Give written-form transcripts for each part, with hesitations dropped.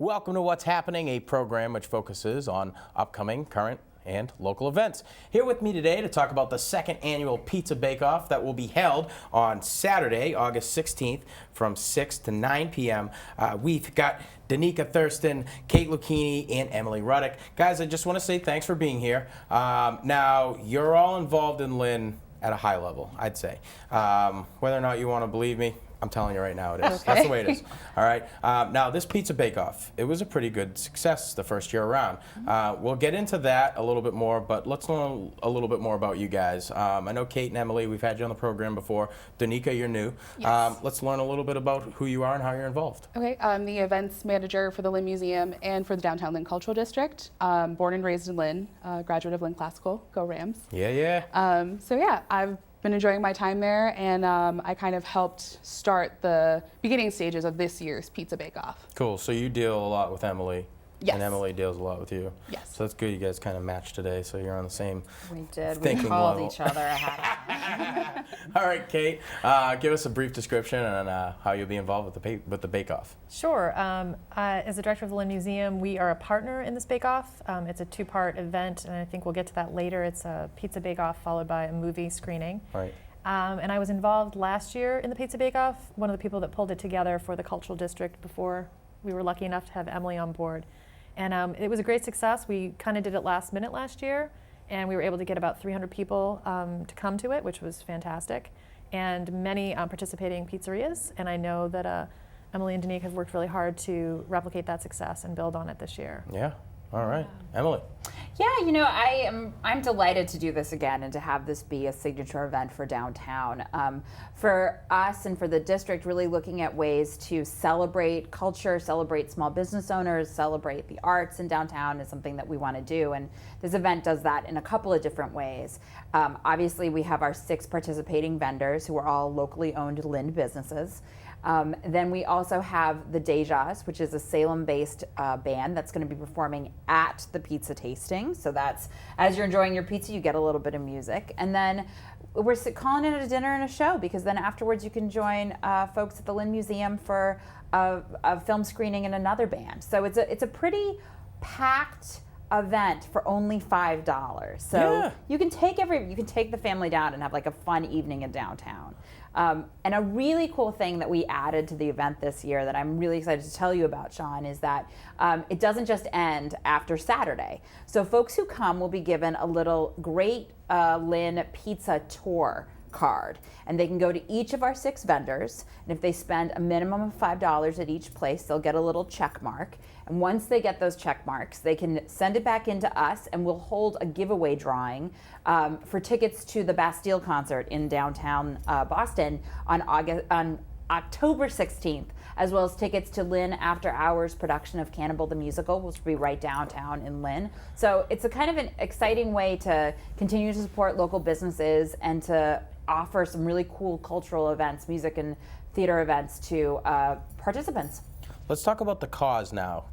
Welcome to What's Happening, a program which focuses on upcoming, current, and local events. Here with me today to talk about the second annual Pizza Bake-Off that will be held on Saturday, August 16th from 6 to 9 p.m. We've got Danica Thurston, Kate Lucchini, and Emily Ruddick. Guys, I just want to say thanks for being here. Now, you're all involved in Lynn at a high level, I'd say. Whether or not you want to believe me, I'm telling you right now it is. Okay. That's the way it is. All right. Now, this Pizza Bake-Off, it was a pretty good success the first year around. We'll get into that a little bit more, but let's learn a little bit more about you guys. I know Kate and Emily, we've had you on the program before. Danica, you're new. Yes. Let's learn a little bit about who you are and how you're involved. Okay, I'm the events manager for the Lynn Museum and for the Downtown Lynn Cultural District. Born and raised in Lynn, graduate of Lynn Classical, go Rams. Yeah. So yeah, I've been enjoying my time there, and I kind of helped start the beginning stages of this year's Pizza Bake-Off. Cool. So you deal a lot with Emily. Yes. And Emily deals a lot with you. Yes. So that's good. You guys kind of matched today, so you're on the same We did. thinking We called level. each other ahead of time. All right, Kate, give us a brief description on how you'll be involved with the Bake-Off. Sure. As the director of the Lynn Museum, we are a partner in this bake-off. It's a two-part event, and I think we'll get to that later. It's a pizza bake-off followed by a movie screening. Right. And I was involved last year in the pizza bake-off, one of the people that pulled it together for the cultural district before we were lucky enough to have Emily on board. And it was a great success. We kind of did it last minute last year, and we were able to get about 300 people to come to it, which was fantastic, and many participating pizzerias. And I know that Emily and Danica have worked really hard to replicate that success and build on it this year. Yeah. All right. Emily. Yeah, you know, I'm delighted to do this again and to have this be a signature event for downtown. For us and for the district, really looking at ways to celebrate culture, celebrate small business owners, celebrate the arts in downtown is something that we want to do. And this event does that in a couple of different ways. Obviously, we have our 6 participating vendors who are all locally owned Lynn businesses. Then we also have the Dejas, which is a Salem-based band that's going to be performing at the pizza tasting. So that's, as you're enjoying your pizza, you get a little bit of music. And then we're calling it a dinner and a show, because then afterwards you can join folks at the Lynn Museum for a film screening and another band. So it's a pretty packed event for only $5. So Yeah. you can take the family down and have like a fun evening in downtown. And a really cool thing that we added to the event this year that I'm really excited to tell you about, Sean, is that it doesn't just end after Saturday. So folks who come will be given a little great Lynn pizza tour card, and they can go to each of our 6 vendors, and if they spend a minimum of $5 at each place, they'll get a little check mark. And once they get those check marks, they can send it back into us, and we'll hold a giveaway drawing for tickets to the Bastille concert in downtown Boston on October 16th, as well as tickets to Lynn After Hours production of Cannibal the Musical, which will be right downtown in Lynn. So it's a kind of an exciting way to continue to support local businesses and to offer some really cool cultural events, music and theater events to participants. Let's talk about the cause now.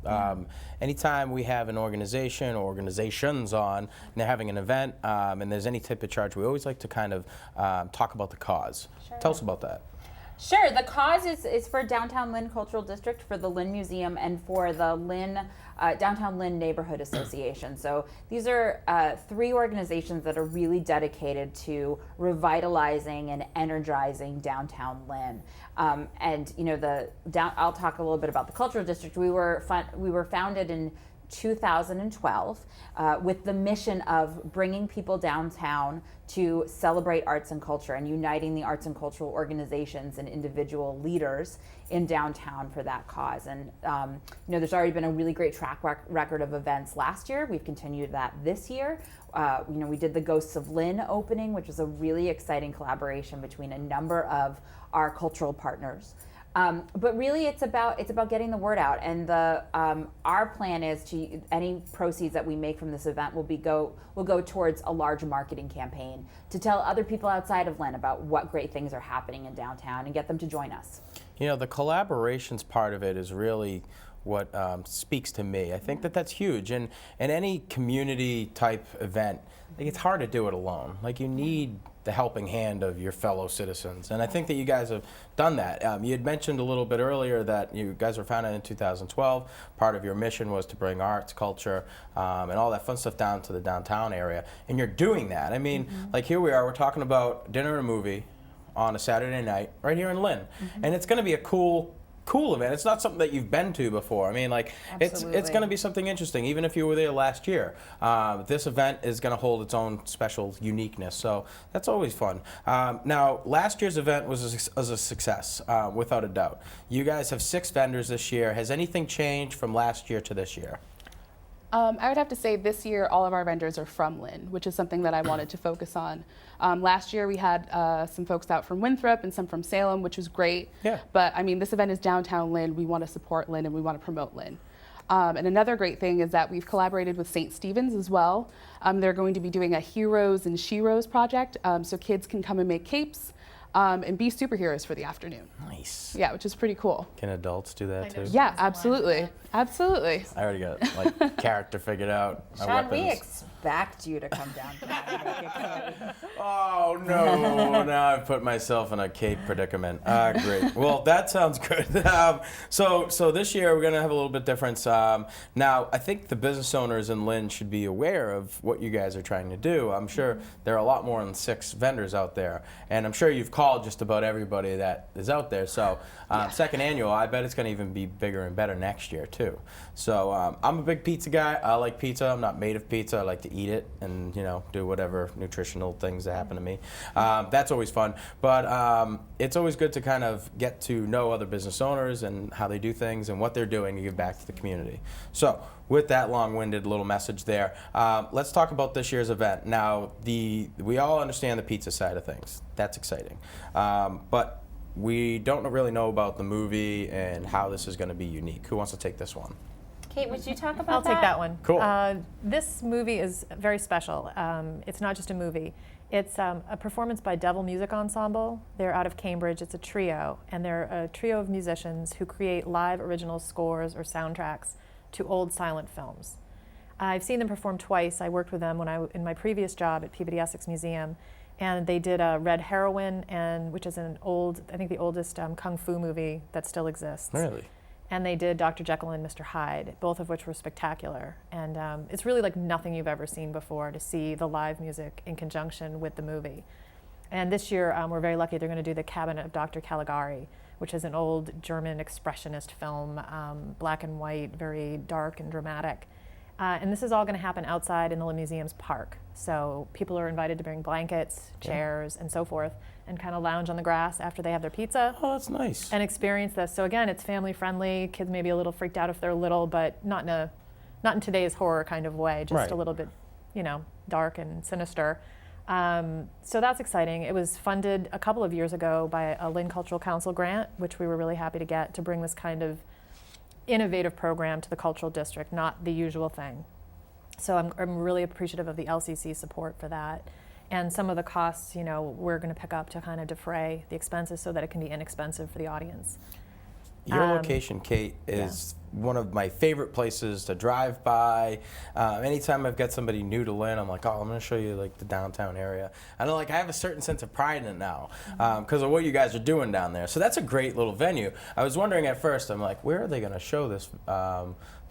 Anytime we have an organization or organizations on and they're having an event and there's any type of charge, we always like to kind of talk about the cause. Sure. Tell us about that. Sure. The cause is for Downtown Lynn Cultural District, for the Lynn Museum, and for the Downtown Lynn Neighborhood Association. So these are 3 organizations that are really dedicated to revitalizing and energizing downtown Lynn. And you know, I'll talk a little bit about the Cultural District. We were founded in 2012 with the mission of bringing people downtown to celebrate arts and culture and uniting the arts and cultural organizations and individual leaders in downtown for that cause. And you know, there's already been a really great track record of events last year. We've continued that this year. You know, we did the Ghosts of Lynn opening, which was a really exciting collaboration between a number of our cultural partners. But really, it's about getting the word out, and our plan is to any proceeds that we make from this event will go towards a large marketing campaign to tell other people outside of Lynn about what great things are happening in downtown and get them to join us. You know, the collaborations part of it is really what speaks to me. I think that's huge, and any community type event, like, it's hard to do it alone. Like, you need the helping hand of your fellow citizens. And I think that you guys have done that. You had mentioned a little bit earlier that you guys were founded in 2012. Part of your mission was to bring arts, culture, and all that fun stuff down to the downtown area. And you're doing that. I mean, like here we are, we're talking about dinner and a movie on a Saturday night right here in Lynn. And it's going to be a cool event. It's not something that you've been to before. I mean, like, it's going to be something interesting, even if you were there last year. This event is going to hold its own special uniqueness, so that's always fun. Now, last year's event was a success, without a doubt. You guys have 6 vendors this year. Has anything changed from last year to this year? I would have to say this year all of our vendors are from Lynn, which is something that I wanted to focus on. Last year we had some folks out from Winthrop and some from Salem, which was great. Yeah. But I mean, this event is downtown Lynn. We want to support Lynn and we want to promote Lynn. And another great thing is that we've collaborated with St. Stephen's as well. They're going to be doing a Heroes and Sheroes project, so kids can come and make capes and be superheroes for the afternoon. Nice. Yeah, which is pretty cool. Can adults do that too? Yeah, absolutely. Absolutely. I already got like character figured out. Sean, we expect you to come down to that. Oh no! Now I've put myself in a cape predicament. Great. Well, that sounds good. So this year we're gonna have a little bit difference. Now I think the business owners in Lynn should be aware of what you guys are trying to do. I'm sure there are a lot more than 6 vendors out there, and I'm sure you've called just about everybody that is out there. So second annual, I bet it's gonna even be bigger and better next year too. So I'm a big pizza guy. I like pizza. I'm not made of pizza. I like to eat it and do whatever nutritional things that happen to me. That's always fun. But it's always good to kind of get to know other business owners and how they do things and what they're doing to give back to the community. So with that long-winded little message there, let's talk about this year's event. Now, we all understand the pizza side of things. That's exciting. But we don't really know about the movie and how this is going to be unique. Who wants to take this one? Kate, would you talk about I'll that? take that one. Cool. This movie is very special. It's not just a movie. It's a performance by Devil Music Ensemble. They're out of Cambridge. It's a trio, and they're a trio of musicians who create live original scores or soundtracks to old silent films. I've seen them perform twice. I worked with them in my previous job at Peabody Essex Museum, and they did Red Heroine, which is an old, I think the oldest kung fu movie that still exists. Really? And they did Dr. Jekyll and Mr. Hyde, both of which were spectacular. And it's really like nothing you've ever seen before to see the live music in conjunction with the movie. And this year, we're very lucky they're going to do The Cabinet of Dr. Caligari, which is an old German expressionist film, black and white, very dark and dramatic. And this is all going to happen outside in the Lynn Museum's park. So people are invited to bring blankets, chairs, and so forth, and kind of lounge on the grass after they have their pizza. Oh, that's nice. And experience this. So again, it's family friendly. Kids may be a little freaked out if they're little, but not in today's horror kind of way, just a little bit, dark and sinister. So that's exciting. It was funded a couple of years ago by a Lynn Cultural Council grant, which we were really happy to get to bring this kind of innovative program to the cultural district, not the usual thing. So I'm really appreciative of the LCC support for that. And some of the costs, we're going to pick up to kind of defray the expenses so that it can be inexpensive for the audience. Your location, Kate, is one of my favorite places to drive by. Anytime I've got somebody new to Lynn, I'm like, oh, I'm going to show you like the downtown area. And I have a certain sense of pride in it now because of what you guys are doing down there. So that's a great little venue. I was wondering at first, I'm like, where are they going to show this?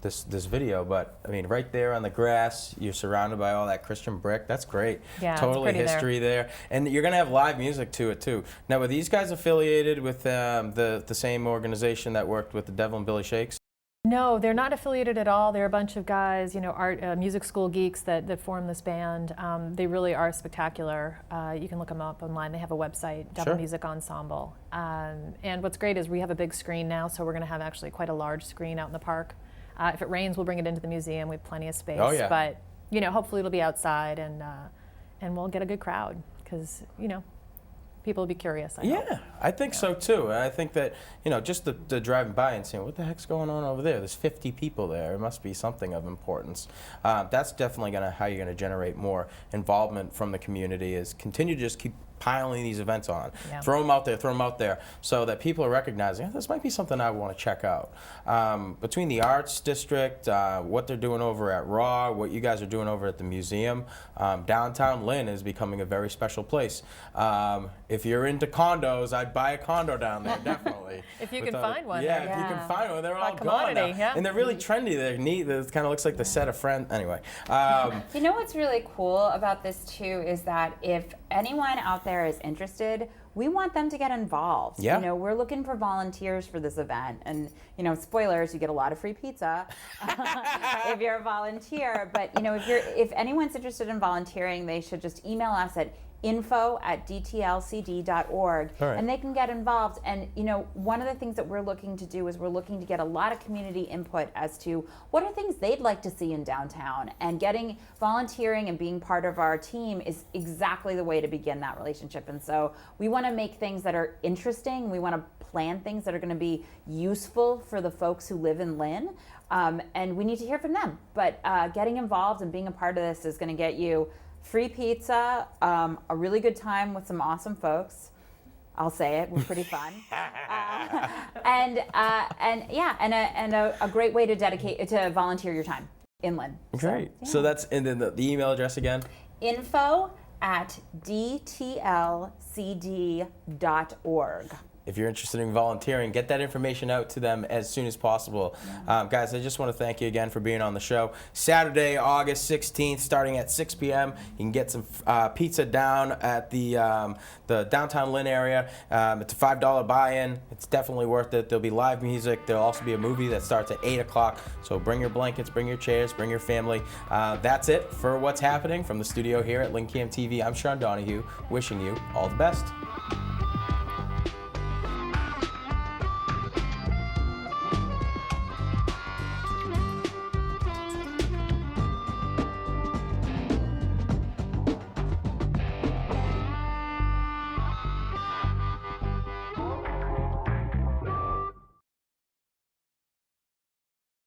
This video, but I mean, right there on the grass, you're surrounded by all that Christian brick. That's great. Yeah, totally history there, and you're gonna have live music to it too. Now, were these guys affiliated with the same organization that worked with the Devil and Billy Shakes? No, they're not affiliated at all. They're a bunch of guys, art music school geeks that form this band. They really are spectacular. You can look them up online. They have a website, Devil Music Ensemble. And what's great is we have a big screen now, so we're going to have actually quite a large screen out in the park. If it rains, we'll bring it into the museum. We have plenty of space. Oh, yeah. But hopefully it'll be outside, and we'll get a good crowd because people will be curious. I hope. I think so too. And I think that just the driving by and seeing what the heck's going on over there. There's 50 people there. It must be something of importance. That's definitely how you're gonna generate more involvement from the community. Is continue to just keep piling these events on. Yeah. Throw them out there, so that people are recognizing, this might be something I want to check out. Between the Arts District, what they're doing over at Raw, what you guys are doing over at the museum, downtown Lynn is becoming a very special place. If you're into condos, I'd buy a condo down there, definitely. If you can find one. Yeah, there. if you can find one. They're A all gone commodity, now. yeah. And they're really trendy. They're neat. It kind of looks like the set of Friends. Anyway. You know what's really cool about this too is that if anyone out there is interested, we want them to get involved. Yeah. You know, we're looking for volunteers for this event, and you know, spoilers, you get a lot of free pizza if you're a volunteer. But you know, if anyone's interested in volunteering, they should just email us at info@dtlcd.org, All right. and they can get involved. And you know, one of the things that we're looking to do is we're looking to get a lot of community input as to what are things they'd like to see in downtown, and getting volunteering and being part of our team is exactly the way to begin that relationship. And so we want to make things that are interesting. We want to plan things that are going to be useful for the folks who live in Lynn. And we need to hear from them. But getting involved and being a part of this is going to get you free pizza, a really good time with some awesome folks. I'll say it, we're pretty fun. And a great way to volunteer your time in Lynn. Great. So, So that's, and then the email address again? info@dtlcd.org. If you're interested in volunteering, get that information out to them as soon as possible. Guys, I just want to thank you again for being on the show. Saturday, August 16th, starting at 6 p.m. You can get some pizza down at the downtown Lynn area. It's a $5 buy-in. It's definitely worth it. There'll be live music. There'll also be a movie that starts at 8 o'clock. So bring your blankets, bring your chairs, bring your family. That's it for what's happening from the studio here at LynnCAM TV. I'm Sean Donahue, wishing you all the best.